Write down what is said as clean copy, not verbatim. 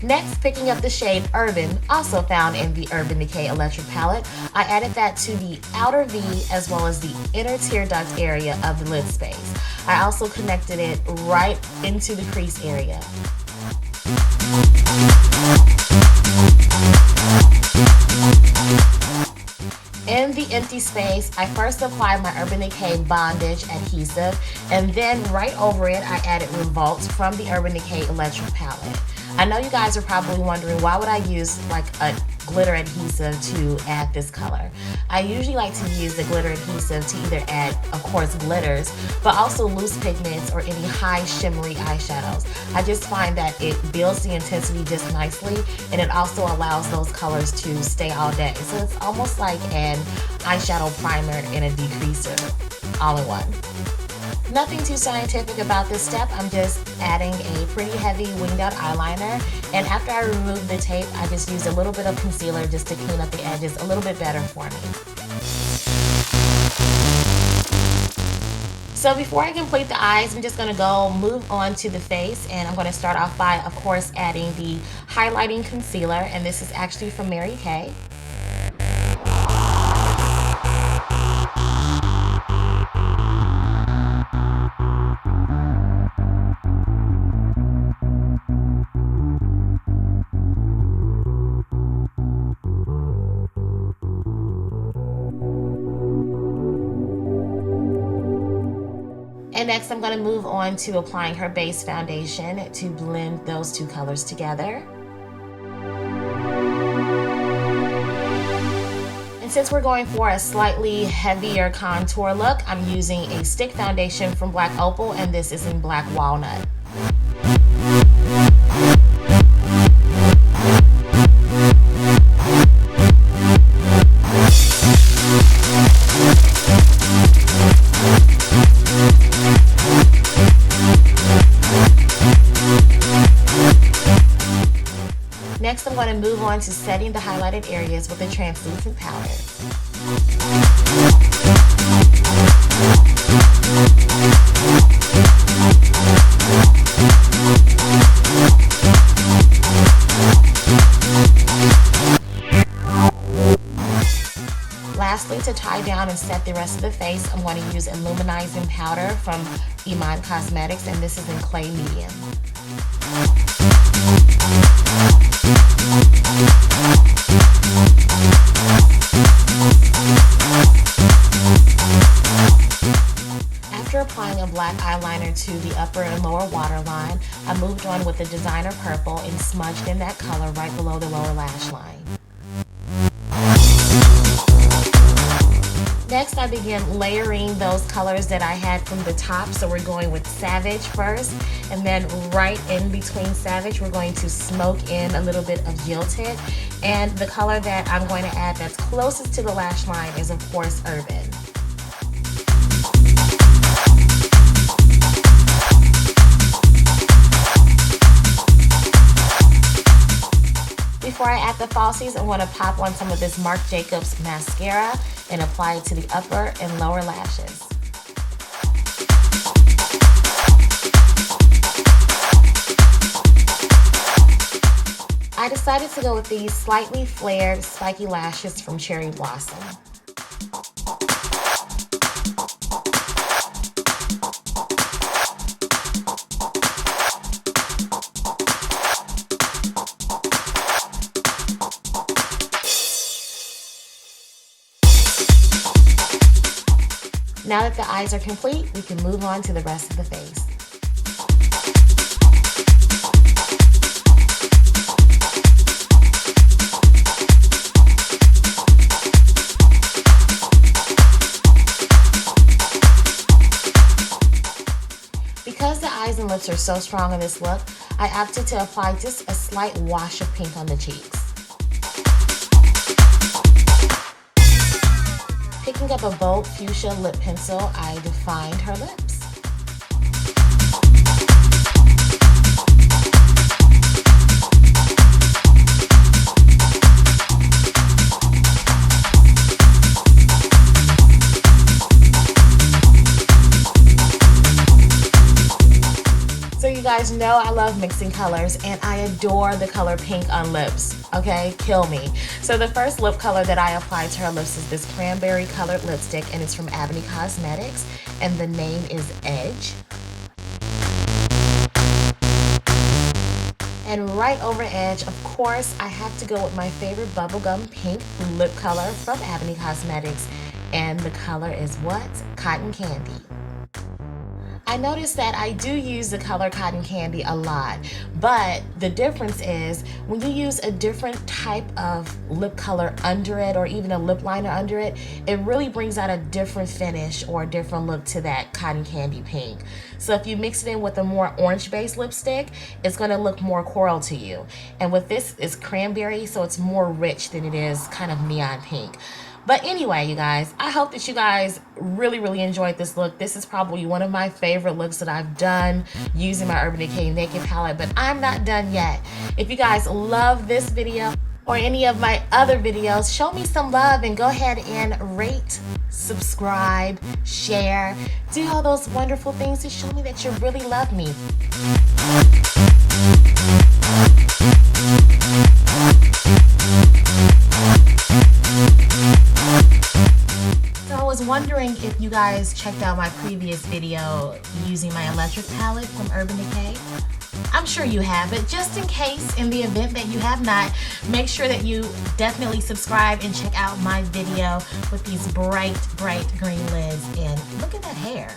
Next, picking up the shade Urban, also found in the Urban Decay Electric palette, I added that to the outer V as well as the inner tear duct area of the lid space. I also connected it right into the crease area. In the empty space, I first applied my Urban Decay bondage adhesive, and then right over it, I added Revolt from the Urban Decay Electric palette. I know you guys are probably wondering, why would I use like a glitter adhesive to add this color? I usually like to use the glitter adhesive to either add, of course, glitters, but also loose pigments or any high shimmery eyeshadows. I just find that it builds the intensity just nicely, and it also allows those colors to stay all day. So it's almost like an eyeshadow primer and a degreaser all in one. Nothing too scientific about this step. I'm just adding a pretty heavy winged out eyeliner, and after I remove the tape, I just use a little bit of concealer just to clean up the edges a little bit better for me. So before I complete the eyes, I'm just going to move on to the face, and I'm going to start off by, of course, adding the highlighting concealer, and this is actually from Mary Kay. And next I'm going to move on to applying her base foundation to blend those two colors together. And since we're going for a slightly heavier contour look, I'm using a stick foundation from Black Opal, and this is in Black Walnut. Next, I'm going to move on to setting the highlighted areas with a translucent powder. Lastly, to tie down and set the rest of the face, I'm going to use illuminizing powder from Iman Cosmetics, and this is in Clay Medium. to the upper and lower waterline. I moved on with the designer purple and smudged in that color right below the lower lash line. Next, I began layering those colors that I had from the top. So we're going with Savage first, and then right in between Savage, we're going to smoke in a little bit of Jilted. And the color that I'm going to add that's closest to the lash line is, of course, Urban. Before I add the falsies, I want to pop on some of this Marc Jacobs mascara and apply it to the upper and lower lashes. I decided to go with these slightly flared, spiky lashes from Cherry Blossom. Now that the eyes are complete, we can move on to the rest of the face. Because the eyes and lips are so strong in this look, I opted to apply just a slight wash of pink on the cheeks. Picking up a bold fuchsia lip pencil, I defined her lips. So you guys know I love mixing colors, and I adore the color pink on lips. Okay, kill me. So the first lip color that I applied to her lips is this cranberry colored lipstick, and it's from Ebony Cosmetics, and the name is Edge. And right over Edge, of course, I have to go with my favorite bubblegum pink lip color from Ebony Cosmetics, and the color is what? Cotton Candy. I noticed that I do use the color Cotton Candy a lot, but the difference is when you use a different type of lip color under it, or even a lip liner under it, it really brings out a different finish or a different look to that Cotton Candy pink. So if you mix it in with a more orange-based lipstick, it's going to look more coral to you. And with this, it's cranberry, so it's more rich than it is kind of neon pink. But anyway, you guys, I hope that you guys really enjoyed this look. This is probably one of my favorite looks that I've done using my Urban Decay Naked palette, but I'm not done yet. If you guys love this video or any of my other videos, show me some love and go ahead and rate, subscribe, share, do all those wonderful things to show me that you really love me. Wondering if you guys checked out my previous video using my electric palette from Urban Decay. I'm sure you have, but just in case, in the event that you have not, make sure that you definitely subscribe and check out my video with these bright green lids. And look at that hair.